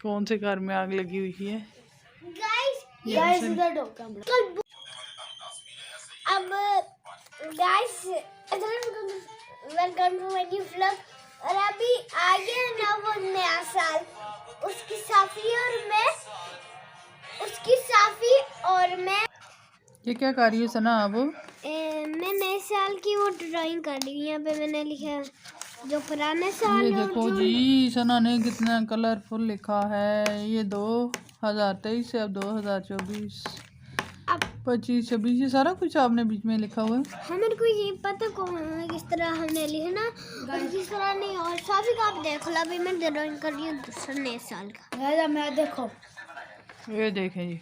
कौन से घर में आग लगी हुई है? गाइस इधर अब guys welcome to my new vlog. और अभी आ गया ना वो नया साल, उसकी साफी और मैं ये क्या कर रही है सना अब? मैं नए साल की वो ड्राइंग कर रही हूँ। यहाँ पे मैंने लिखा है जो पुराने साल ये देखो जी, सना ने कितना कलरफुल लिखा है। ये 2023 से अब 2024 अब 25 26 ये सारा कुछ आपने बीच में लिखा हुआ है। हमें को ये पता कौन किस तरह हमने लिखना और किस तरह नहीं। और साफी का आप देख लो, अभी मैं ड्राइंग कर रही हूँ दूसरे नए साल का। मैं देखो ये देखें जी,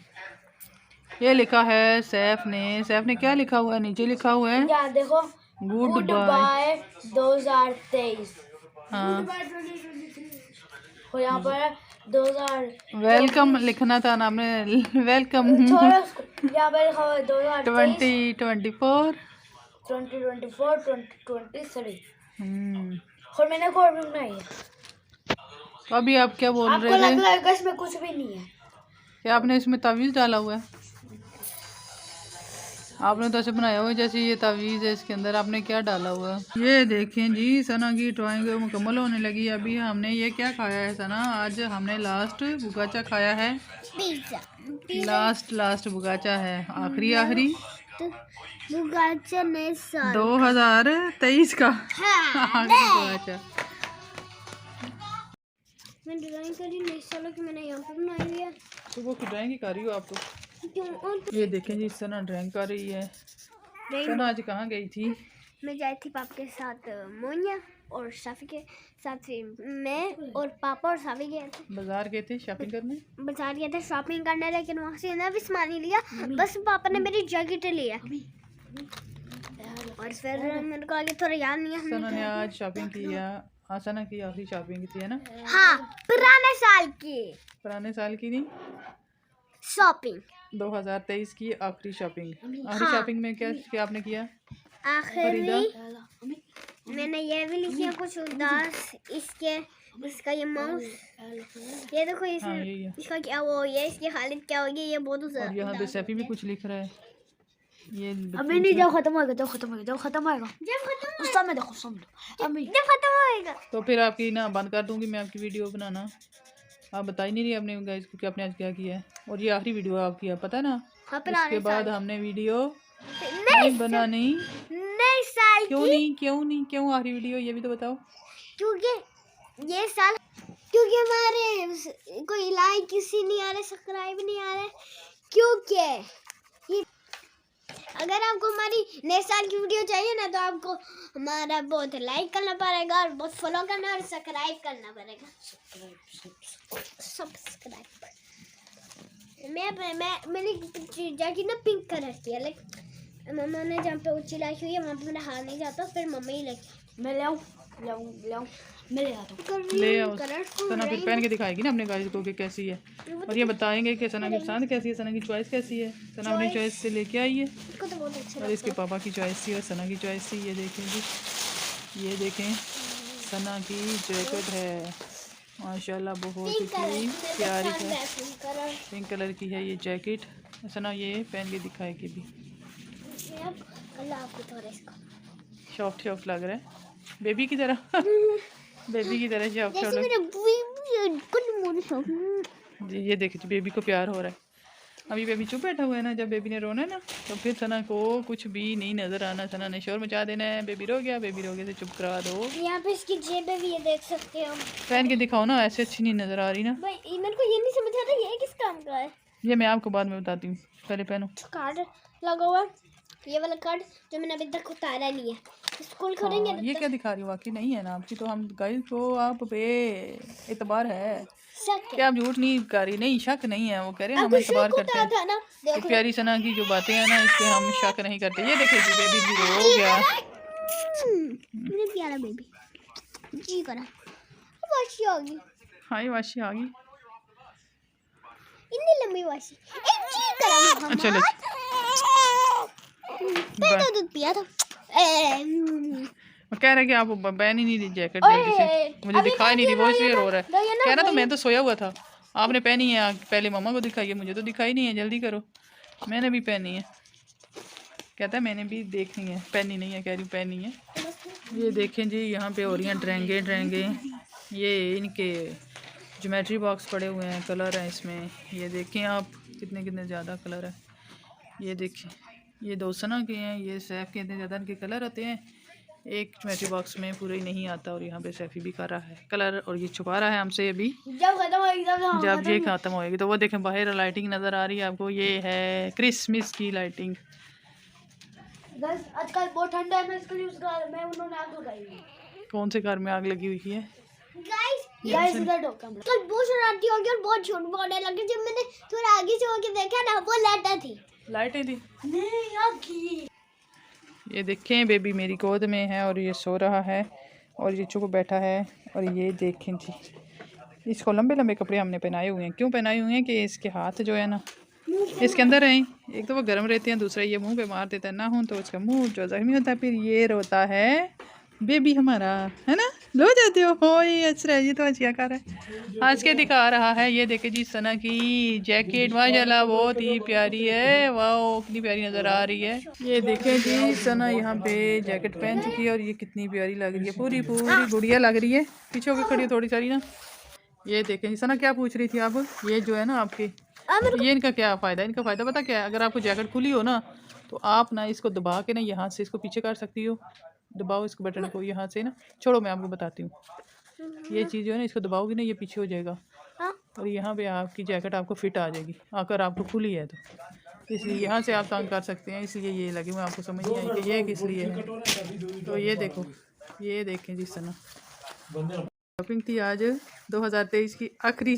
ये लिखा है सैफ ने क्या लिखा हुआ है? नीचे लिखा हुआ है या देखो गुड बाय 2023। हाँ, और यहाँ पर 2000 वेलकम लिखना था ना आपने, वेलकम यहाँ पर 2023 2024 2024 2023। हम्म। और मैंने कोड भी बनाई है। तो अभी आप क्या बोल आपको रहे लग थे? रहा है इसमें कुछ भी नहीं है? क्या आपने इसमें तावीज़ डाला हुआ है? आपने तो ऐसे बनाया हुआ है जैसे ये तावीज़ है, इसके अंदर आपने क्या डाला हुआ है? ये देखें जी, सना की ड्राइंग मुकम्मल होने लगी। अभी हमने ये क्या खाया है सना? आज हमने लास्ट बुगाचा खाया है। पिज़्ज़ा लास्ट बुगाचा है, आखिरी बुगाचा नए साल 2023 का आखिरी बुगाचा। मैं ड्राइंग करी नए सालों की, मैंने यहाँ पे बनाई हुई है। तो वो ड्राइंग ही कर रही हो आप तो? क्यों? ये देखें जी, सना ड्राइंग कर रही है। सना आज कहाँ गई थी? मैं गई थी पापा के साथ मोनिया और साफी के साथ। फिर मैं और पापा और साफी गए थे बाजार गए थे शॉपिंग करने। बाजार गए थे शॉपिंग करने, लेकिन वहाँ से ना भी सामान नहीं लिया, बस पापा ने मेरी जैकेट लिया। और फिर मेरे को आगे थोड़ा याद नहीं है। सना ने आज शॉपिंग किया। हाँ, सना की आखिरी शॉपिंग थी है ना? हाँ, पुराने साल की पुराने साल की नहीं, शॉपिंग 2023 की आखिरी शॉपिंग। आखिरी शॉपिंग में क्या क्या आपने किया? आखिरी मैंने ये भी लिखा कुछ उदास इसका ये माउस, ये देखो हाँ, यही है। इसका क्या वो ये इसकी हालत क्या होगी, ये बहुत और यहाँ पे सैफी भी कुछ लिख रहा है। ये अभी नहीं, जब खत्म होएगा जब खत्म होएगा उस समय देखो अभी जब खत्म होएगा तो फिर आपकी ना बंद कर दूंगी मैं आपकी वीडियो बनाना। आप बता ही नहीं रही अपने गाइस को कि आपने आज क्या किया है। और ये आखिरी वीडियो आपकी है, पता है ना? इसके बाद हमने वीडियो नहीं बनानी। नए साल क्यों आखिरी वीडियो, ये भी तो बताओ। क्योंकि ये साल हमारे कोई लाइक किसी नहीं आ रहे, सब्सक्राइब नहीं आ रहे, क्योंकि अगर आपको हमारी नए साल की वीडियो चाहिए ना, तो आपको हमारा बहुत लाइक करना पड़ेगा और बहुत फॉलो करना और सब्सक्राइब करना पड़ेगा। सब्सक्राइब मैंने जैकेट ना पिंक कलर की है, लाइक मम्मा ने जहाँ पे ऊँची लाई हुई है वहाँ पे मेरा हाथ नहीं जाता, फिर मम्मा ही लेके मैं ले आओ मैं ले आता हूँ। सना फिर पहन के दिखाएगी ना अपने गाइस को कि कैसी है, और ये बताएंगे कि सना की पसंद कैसी है, सना की चॉइस कैसी है। सना अपनी चॉइस से लेके आई है तो बहुत अच्छा और इसके पापा की चॉइस थी और सना की चॉइस थी। ये देखें जी, ये देखें सना की जैकेट है माशाल्लाह, बहुत ही प्यारी है, पिंक कलर की है ये जैकेट। सना ये पहन के दिखाएगी भी। सॉफ्ट लग रहा है, बेबी की तरह बेबी की तरह सॉफ्ट जी। ये देखिए जी, बेबी को प्यार हो रहा है। अभी बेबी चुप बैठा हुआ है ना, जब बेबी ने रोना है ना तो फिर सना को कुछ भी नहीं नजर आना, सना ने शोर मचा देना है। बेबी रो गया से चुप करा दो। यहाँ पे इसकी जेब भी ये देख सकते हो। पहन के दिखाओ ना, ऐसे अच्छी नहीं नजर आ रही ना। भाई मेरे को ये नहीं समझ आ रहा ये किस काम का है। ये मैं आपको बाद में बताती हूँ, पहले पहनो। कार्ड लगा हुआ, ये वाला कार्ड जो मैंने अभी तक उतारा नहीं है, स्कूल खोलेंगे। ये क्या दिखा रही हो, वाकई नहीं है ना आपकी, तो हम गाइस को आप पे एतबार है क्या? आप झूठ नहीं कर रही, नहीं शक नहीं है, वो कह रहे हैं हम एतबार करते हैं। तो प्यारी सना की जो बातें हैं ना, इस पे हम शक नहीं करते। ये देखिए जी, बेबी भी रो गया। मेरा प्यारा बेबी जी करा वाशी आ गई। हाँ, ये वाशी आ गई, इतनी लंबी वाशी जी करा। चलो दूध पिया था। मैं कह रहा कि आप पहन ही नहीं दी जैकेट जल्दी से, मुझे दिखा ही नहीं रही, वो इसलिए रो रहा है। कह रहा तो मैं तो सोया हुआ था, आपने पहनी है, पहले मम्मा को दिखाई है, मुझे तो दिखाई नहीं है, जल्दी करो। मैंने भी पहनी है, कहता है मैंने भी देखनी है, पहनी नहीं है, कह रही पहनी है। ये देखें जी, यहाँ पे हो रही हैं ड्रेंगे। ये इनके ज्योमेट्री बॉक्स पड़े हुए हैं, कलर हैं इसमें, ये देखें आप कितने ज़्यादा कलर है। ये देखें, ये 2 सना के हैं, ये सैफ के इतने ज़्यादा इनके कलर होते हैं, एक ज्योमेट्री बॉक्स में पूरा ही नहीं आता। और यहाँ पे सैफी भी कर रहा है कलर, और ये छुपा रहा है हमसे अभी। जब ये ख़त्म होएगी तो वो देखें बाहर लाइटिंग नज़र आ रही है आपको, ये है क्रिसमस की लाइटिंग। आजकल बहुत ठंडा है, मैं उन्होंने आग लगाई है। कौन से घर में आग लगी हुई है? गाइस इधर दो कैमरा। कल बहुत शरारती हो गई और बहुत झूठ बोलने लगी। जब मैंने थोड़ा आगे से होके देखा ना, वो लाइटें थी। नहीं आगी। ये देखें बेबी मेरी गोद में है और ये सो रहा है और ये चुप बैठा है। और ये देखें जी, इसको लंबे कपड़े हमने पहनाए हुए हैं। क्यों पहनाए हुए हैं कि इसके हाथ जो है ना इसके अंदर हैं, एक तो वो गर्म रहते हैं, दूसरा ये मुंह पे मार देता है ना हो तो उसका मुंह जो जख्मी होता है, फिर ये रोता है बेबी हमारा, है ना। लो जाते हो ये अच्छा है, ये तो अच्छा कर रहा है, आज के दिखा रहा है। ये देखे जी सना की जैकेट माशाल्लाह बहुत ही प्यारी है, वाह कितनी प्यारी नज़र आ रही है। ये देखें जी सना यहाँ पे जैकेट पहन चुकी है और ये कितनी प्यारी लग रही है, पूरी गुड़िया लग रही है। पीछे होकर खड़ी है थोड़ी सारी ना। ये देखें जी सना क्या पूछ रही थी आप, ये जो है ना आपके, ये इनका क्या फ़ायदा है? इनका फ़ायदा पता क्या है? अगर आपको जैकेट खुली हो ना तो आप ना इसको दबा के ना यहाँ से इसको पीछे कर सकती हो। दबाओ इसको बटन को यहाँ से ना, छोड़ो मैं आपको बताती हूँ। ये चीज़ जो है ना इसको दबाओगी ना ये पीछे हो जाएगा और यहाँ पे आपकी जैकेट आपको फिट आ जाएगी अगर आपको खुली है तो। इसलिए यहाँ से आप तंग कर सकते हैं, इसलिए ये लगी मैं आपको समझ नहीं आई कि ये किस लिए है। तो ये देखो, ये देखें जिस तरह शॉपिंग थी आज 2023 की आखिरी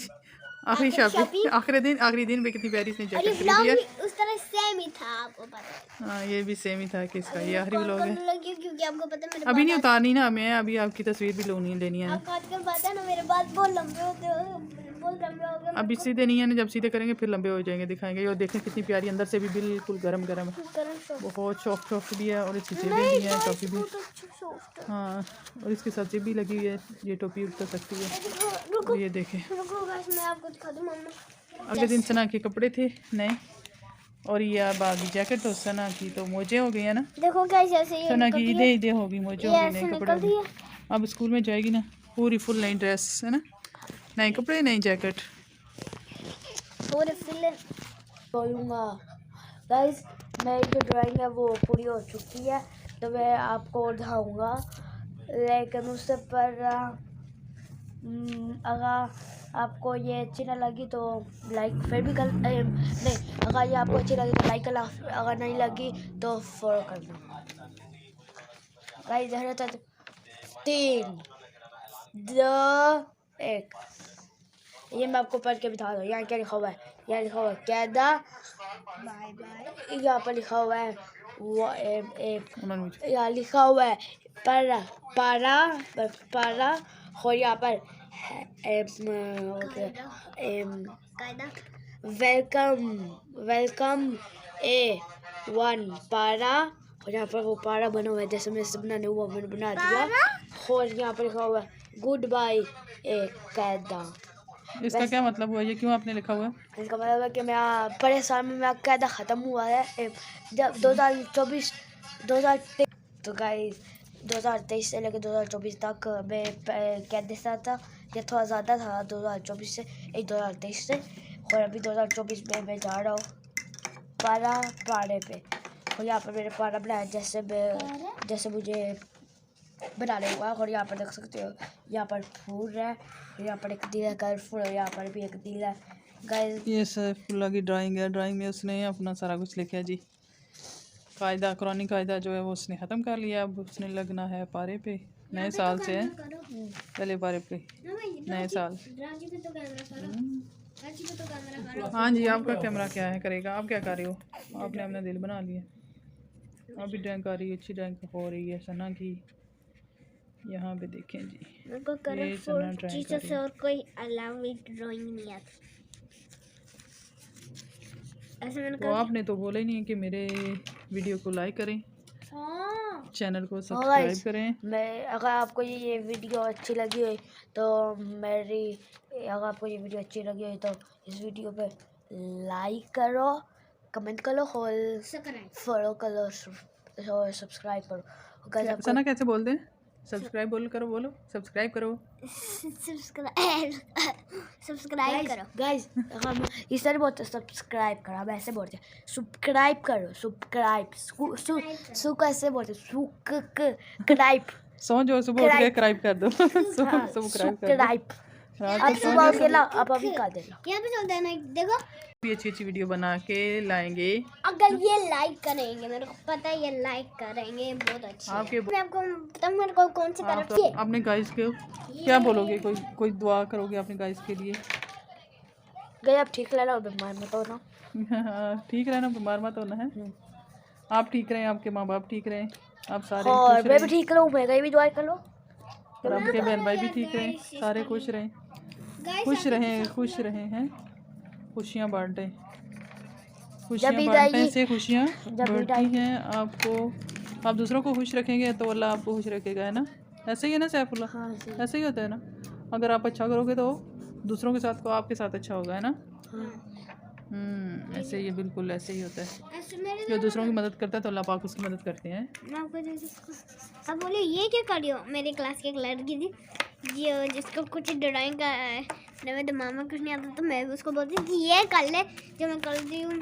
शॉपिंग, आखिरी दिन पे कितनी प्यारी इसने जैकेट खरीदी है। उस तरह सेम ही था, आपको पता है। हाँ ये भी सेम ही था कि इसका ये आखिरी व्लॉग है। क्योंकि आपको पता है मेरे अभी नहीं उतारनी ना, मैं अभी आपकी तस्वीर भी लेनी है। आपको आजकल पता है ना मेरे बाल बहुत लंबे होते हैं, बहुत लंबे हो गए। अभी सीधे नहीं है ना, जब सीधे करेंगे फिर लंबे हो जाएंगे, दिखाएंगे। और देखें कितनी प्यारी, अंदर से भी बिल्कुल गरम है, बहुत सॉफ्ट भी है। और इसकी जेबें भी हैं, टोपी भी, हाँ और इसके साथ जेब भी लगी हुई है, ये टोपी उतर सकती है। ये देखें मैं आपको दिखा दूं मम्मा। अगले दिन सना के कपड़े थे नए और ये अब आ गई जैकेट। तो सना की तो मोजे हो गई है ना, देखो कैसे ऐसे सना की ईदे होगी, मोजे हो गई, नए कपड़े हो गए। अब स्कूल में जाएगी ना पूरी फुल नई ड्रेस है ना, नए कपड़े नई जैकेट। पूरे फिल बोलूँगा गाइस, मेरी जो ड्राइंग है वो पूरी हो चुकी है, तो मैं आपको दिखाऊंगा। लेकिन उससे पर अगर आपको ये अच्छी ना लगी तो लाइक फिर भी कर नहीं, अगर ये आपको अच्छी लगी तो लाइक करना, अगर नहीं लगी तो फॉलो करना। गाइस इधर तक 3 2 1। ये मैं आपको पढ़ के बता दूँ। यहाँ क्या लिखा हुआ है? यहाँ लिखा हुआ है कैदा बाय बाय। यहाँ पर लिखा हुआ है यहाँ लिखा हुआ है पारा और यहाँ पर वेलकम A1 पारा। और यहाँ पर वो पारा बना हुआ है, जैसे मैं सब बनाने हुआ मैंने बना दिया। और यहाँ पर लिखा हुआ है गुड बाय कैदा। इसका क्या मतलब हुआ? ये क्यों आपने लिखा हुआ है? इसका मतलब है कि मैं बड़े साल में मेरा कैदा ख़त्म हुआ है जब 2023। तो गाइस 2023 से लेकर 2024 तक मैं कैद से था, या थोड़ा ज़्यादा था 2024 से 2023 से। और अभी 2024 में मैं जा रहा हूँ पारे पे। और यहाँ पर मैंने पारा बनाया जैसे मुझे बनाने हुआ। और यहाँ पर देख सकते हो, यहाँ पर फूल है, यहाँ पर एक दिल है कलरफुल, और यहाँ पर भी एक दिल है गाइस। ये सैफुल्लाह की ड्राइंग है, ड्राइंग में उसने अपना सारा कुछ लिखा जी। कायदा कुरानी कायदा जो है वो उसने ख़त्म कर लिया, अब उसने लगना है पारे पे नए साल से है, पहले पारे पे नए साल। हाँ जी, आपका कैमरा क्या है करेगा? आप क्या कर रहे हो? आपने अपना दिल बना लिया। आप भी ड्राइंग कर रही है, अच्छी ड्राइंग हो रही है सना की। यहाँ पे देखें जी, ये सना ड्राइंग कर रही है। और कोई अलावा ड्राइंग नहीं आती। ऐसे मैंने तो आपने तो बोला ही नहीं कि मेरे वीडियो को लाइक करें। हाँ चैनल को सब्सक्राइब करें। मैं अगर आपको ये वीडियो अच्छी लगी हो तो अगर आपको ये वीडियो अच्छी लगी हो तो इस वीडियो पे लाइक करो, कमेंट करो और फॉलो करो और सब्सक्राइब करो। गाइस सना कैसे बोलते हैं? सब्सक्राइब बोलो सब्सक्राइब करो। सब्सक्राइब करो गाइस हम इस तरह बोलते हैं सब्सक्राइब करो, हम ऐसे बोलते हैं सब्सक्राइब करो। सु कैसे बोलते हैं? सब्सक्राइब। सो जो सुबह उठ के क्राइब कर दो। सब्सक्राइब कर दो। अब सुबह उठ के ना अब अभी कर देना। क्या भी चलता है ना, देखो भी अच्छी वीडियो बना के लाएंगे। अगर ये लाइक करेंगे, मेरे को पता है ये लाइक करेंगे, बहुत अच्छी आपके है। मैं आपको बताऊं मेरे को कौन सी आप तरफ से अपने गाइस के क्या बोलोगे? कोई दुआ करोगे अपने गाइस के लिए? गए आप ठीक रहना और बीमार मत होना। ठीक रहना, बीमार मत होना है। आप ठीक रहें, आपके माँ बाप ठीक रहें, आप सारे और खुश मैं भी रहें, ठीक रहूँ, मैं भी दुआ कर लो और आपके बहन भाई भी ठीक रहें, सारे खुश रहें, खुश रहें हैं। खुशियाँ बांटें, खुशियाँ बांटने से खुशियाँ बढ़ती हैं। आप दूसरों को खुश रखेंगे तो अल्लाह आपको खुश रखेगा, है ना? ऐसे ही है ना सैफुल्लाह? हाँ, ऐसे ही होता है ना? अगर आप अच्छा करोगे तो दूसरों के साथ को आपके साथ अच्छा होगा, है ना? ऐसे ही, बिल्कुल ऐसे ही होता है। जो दूसरों की मदद करता है तो अल्लाह पाक उसकी मदद करते हैं। अब बोले ये क्या कर रही हो? मेरी क्लास की एक लड़की थी जिसको कुछ ड्राइंग का मेरे दिमाग में कुछ नहीं आता, तो मैं भी उसको बोलती थी कि ये कर ले जो मैं करती हूँ,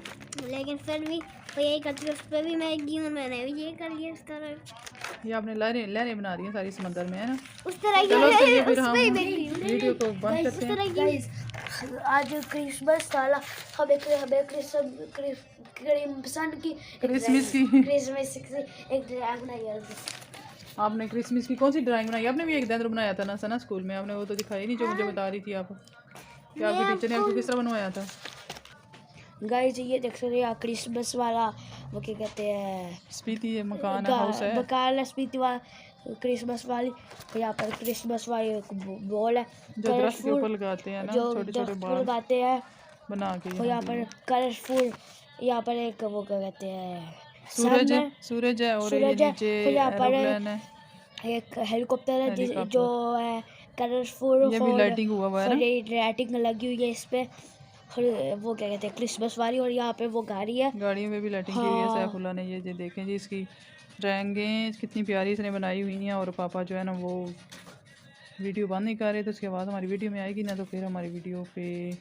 लेकिन फिर भी वो यही करती है, उस पर भी मैं एक हूँ, मैंने भी ये कर लिया इस तरह। ये आपने लहरें बना रही हैं सारी समंदर में, है ना? उस तरह की चलो चलिए फिर उस हम पे ही देख रही हूँ। वीडियो को बंद करते हैं। गाइस आज क्रिसमस था, हमें क्रिसमस की एक ड्राइंग बनाई है। आपने क्रिसमस की कौन सी ड्राइंग बनाई? आपने भी एक दंद्र बनाया था ना सना स्कूल में, आपने वो तो दिखाई नहीं जो मुझे बता रही थी आप, कि आपके टीचर ने आपको किस तरह बनवाया था। गाइस ये देख सकते हैं क्रिसमस वाला, वो क्या कहते हैं, स्पीति मकान है, हाउस है, बकाल स्पीति वाला क्रिसमस वाली। यहाँ पर क्रिसमस वाली एक बॉल है जो दरख्त के ऊपर लगाते हैं ना, छोटे छोटे बाल लगाते हैं बना के। और यहाँ पर कलरफुल, यहाँ पर एक वो क्या कहते हैं, सूरज है और ये नीचे एरोप्लेन है, एक हेलीकॉप्टर है जो है कलरफुल, ये भी लाइटिंग हुआ है ना, लाइटिंग लगी हुई है इस पे, वो क्या कहते हैं क्रिसमस वाली। और यहाँ पे वो गाड़ी में भी लाइटिंग की हुई है सैफुल्लाह ने। ये देखें जी, इसकी ड्राइंगें कितनी प्यारी इसने बनाई हुई हैं। और पापा जो है ना वो वीडियो बंद नहीं कर रहे, तो उसके बाद हमारी वीडियो में आएगी ना तो फिर हमारी वीडियो पे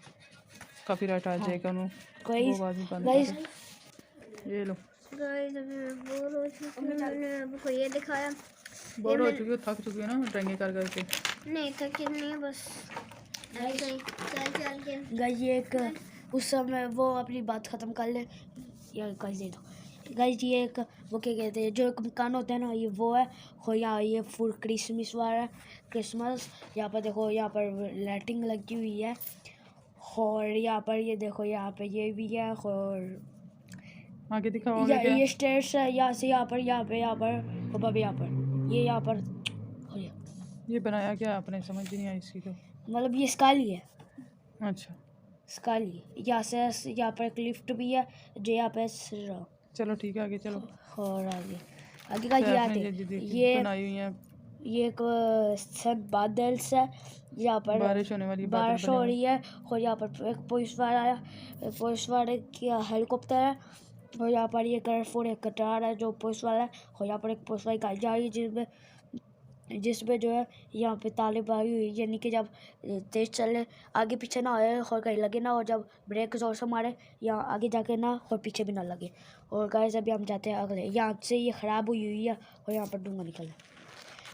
काफ़ी राट आ जाएगा। वो बात भी बंद कर। ये लो गाइस अभी मैं बोर हो चुकी हूँ, मैंने आपको ये दिखाया। बोर हो चुकी हो, थक चुकी है ना ड्राइंग कर करके? नहीं थकी नहीं है, बस ऐसे ही चल के। गाइस ये एक उस समय वो अपनी बात ख़त्म कर ले या गाइस दे दो। गाइस ये एक वो क्या कहते हैं जो एक मकान होता है ना, ये वो है। और यहाँ ये फुल क्रिसमस वाला है, क्रिसमस। यहाँ पर देखो, यहाँ पर लाइटिंग लगी हुई है। और यहाँ पर ये देखो, यहाँ पे ये भी है। और आगे दिखाओ ये स्टेयर्स है, यहाँ से यहाँ पर यहाँ पर यहाँ पर ये यहाँ पर। ये बनाया क्या आपने? समझ नहीं आई इसकी तो। मतलब ये स्काई है। अच्छा स्काई, यहाँ से यहाँ पर एक लिफ्ट भी है जो यहाँ पे। चलो ठीक है, आगे चलो। और आगे का ये बनाई हुई है, ये एक सब बादल है, यहाँ पर बारिश होने वाली, बारिश हो रही है। और यहाँ पर एक पुलिस वाले की हेलीकॉप्टर है। और यहाँ पर ये कलरफुल एक कटार है जो पुलिस वाला है। और यहाँ पर एक पुलिस वाली गाड़ी जा रही है जिसमें जो है यहाँ पे ताले बारी हुई, यानी कि जब तेज चले आगे पीछे ना आए और कहीं लगे ना, और जब ब्रेक जोर से मारे यहाँ आगे जाके ना और पीछे भी ना लगे। और गाइस अभी हम जाते हैं अगले, यहाँ से ये ख़राब हुई है और यहाँ पर धुआं निकल है।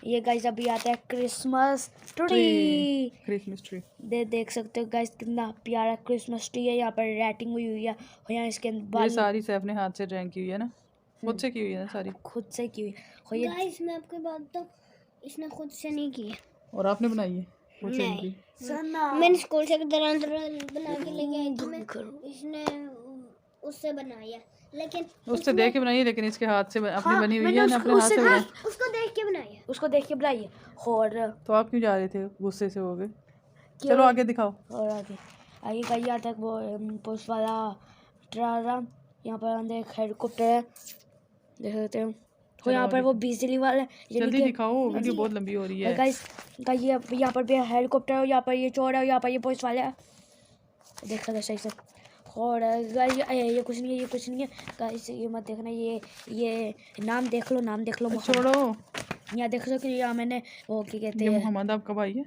ये गाइस अभी आता है क्रिसमस ट्री। देख सकते हो गाइस कितना प्यारा क्रिसमस ट्री है। यहाँ पर राइटिंग हुई है और यहाँ इसके ये सारी से अपने हाथ से ड्राइंग की हुई है ना, खुद से की हुई है सारी, खुद से की हुई। गाइस मैं आपको बात तो इसने खुद से नहीं की है। और आपने बनाई है? नहीं, मैंने स्कूल से बना के लेके आई थी मैं, इसने उससे बनाया, लेकिन उससे देख के बनाई है, लेकिन इसके हाथ से अपनी बनी हुई है ना, अपने हाथ से बनाई। उसको देख के बनाई है। और तो आप क्यों जा रहे थे? गुस्से से हो गए? चलो आगे दिखाओ। और आगे का यहाँ तक वो पुलिस वाला ट्राला, यहाँ पर अंदर एक हेलीकॉप्टर है, देख सकते हो। और यहाँ पर वो बिजली वाला जल्दी दिखाओ, वीडियो बहुत लंबी हो रही है। गाइस ये यहाँ पर भी हेलीकॉप्टर है, यहाँ पर ये चोर है, यहाँ पर ये पुलिस वाले है, देख सकते सही से। और गाइस ये कुछ नहीं है, ये कुछ नहीं है गाइस, ये मत देखना, ये नाम देख लो, नाम देख लो। छोड़ो, यहाँ देख सकते हो, यहाँ मैंने वो क्या कहते ये हैं, मोहम्मद आपका भाई है?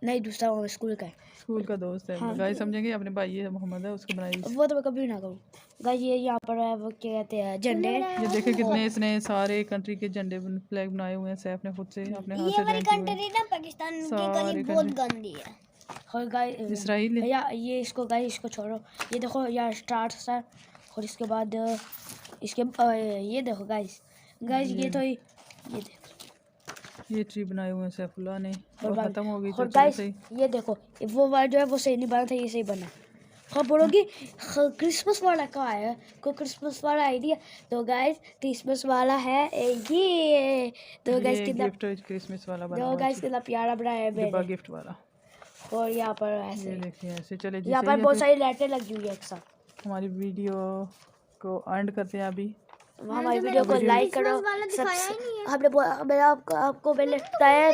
नहीं दूसरा वो स्कूल का है, स्कूल का दोस्त है। हाँ। गाइस समझेंगे अपने भाई है, मोहम्मद है, उसको बनाई। वो तो मैं कभी ना करूँ गाइस। ये यहाँ पर है वो क्या कहते हैं झंडे। ये देखे कितने इसने सारे कंट्री के झंडे फ्लैग बनाए हुए हैं सैफ ने खुद से अपने हाथ ये से वाली ड्राइंग किए हुए हैं। कंट्री ना पाकिस्तान की सारे गली बहुत गंदी है। और गाइस इसराइल है। भैया ये इसको गाइस इसको छोड़ो, ये देखो यहाँ स्टार्ट है और इसके बाद इसके ये देखो गाइस ये तो ये देखो ये ट्री बनाए हुए हैं सैफुल्लाह ने और और खत्म हो गई और तो गाइस सही। ये देखो वो वाला जो है वो सही नहीं बना था, ये सही बना। हाँ बोलोगी क्रिसमस वाला कहाँ है, कोई क्रिसमस वाला आइडिया? तो गाइस क्रिसमस वाला है ये, तो गाइस ये कितना गिफ्ट क्रिसमस वाला बना देखो हुआ गाइस कितना प्यारा बना है डिब्बा मेरे। गिफ्ट वाला। और यहाँ पर ये ऐसे देखिए ऐसे चले जी। यहाँ सही पर है बहुत फिर सारी लाइटें लगी हुई है एक साथ। हमारी वीडियो को एंड करते हैं अभी। हमारी वीडियो को लाइक करो, हमने आपको पहले बताया।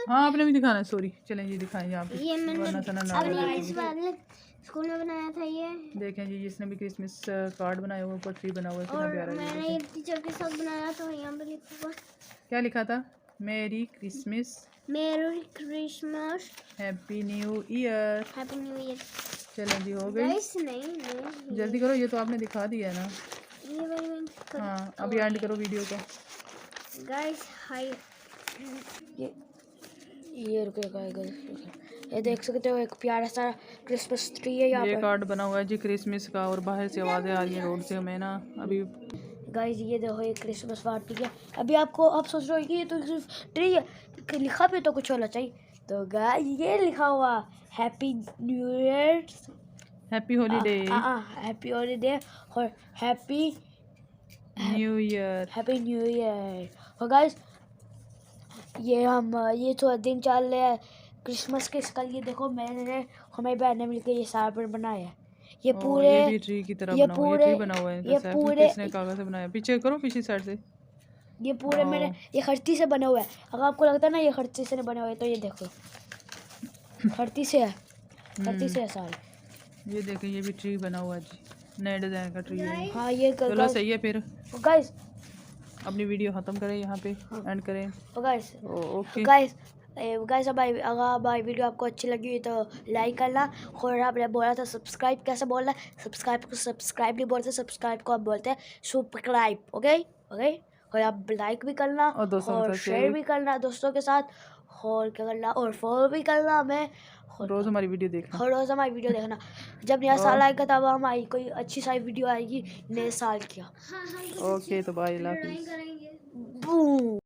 हाँ आपने भी दिखाना है, सॉरी। चलें जी दिखाएं यहाँ पे, ये मैंने वरना सना ना अपने हो इस जाएगी। वाले स्कूल में बनाया था ये, देखें जी जिसने भी क्रिसमस कार्ड बनाया हुआ ऊपर ट्री बना हुआ है, कितना और प्यारा है। मैंने ये टीचर के साथ बनाया तो यहाँ पे लिखा हुआ क्या लिखा था? मेरी क्रिसमस, मेरी Christmas, happy new year. Happy new year. चलें जी हो गई, गाइस नहीं जल्दी करो, ये तो आपने दिखा दिया है ना। ये वाली मैंने हाँ अभी एंड करो वीडियो का। गाइस हाय ये रुकेगा ये देख सकते हो एक प्यारा सा क्रिसमस ट्री है यहाँ ये पर। कार्ड बना हुआ है जी क्रिसमस का, और बाहर से आवाज़ें आ रही हैं रोड से हमें ना अभी। गाइस ये देखो ये क्रिसमस पार्टी है। अभी आपको आप सोच रहे हो कि ये तो सिर्फ ट्री है, लिखा भी तो कुछ होना चाहिए। तो गाइस ये लिखा हुआ happy new year, happy holiday, happy holiday और happy new year. Happy new year. और गाइस ये हम ये थोड़ा दिन चल रहे हैं क्रिसमस के, कल ये देखो मैंने हमारी बहन ने मिलकर ये सारा पेड़ बनाया है। ये पूरे ये भी ट्री की तरह ये बना हुआ है, पूरे- ट्री बना हुआ है ये इनका। पूरे- किसने कागज से बनाया? पीछे करो, पीछे साइड से। ये पूरे मैंने ये खर्ची से बना हुआ है। अगर आपको लगता है ना ये खर्ची से नहीं बना हुआ है तो ये देखो खर्ची से है, खर्ची से है सारे। ये देखें ये भी ट्री बना हुआ है जी, नए डिजाइन का ट्री है। हाँ ये चलो सही है फिर गाइस अपनी वीडियो खत्म करें यहाँ पे, एंड करें। गाइस ओके गाइस अगर हमारी वीडियो आपको अच्छी लगी हुई तो लाइक करना। और आपने बोला था सब्सक्राइब, कैसे बोलना है? सब्सक्राइब नहीं बोलते, सब्सक्राइब को आप बोलते हैं सब्सक्राइब। Okay okay. और आप लाइक भी करना और दोस्तों के और साथ शेयर भी करना दोस्तों के साथ, और क्या करना और फॉलो भी करना हमें। रोज़ हमारी वीडियो देखना। हर रोज़ हमारी वीडियो देखना। जब नया साल आएगा तब हमारी कोई अच्छी सारी वीडियो आएगी नए साल की। ओके तो बाय, अल्लाह हाफिज़। करेंगे। बूम।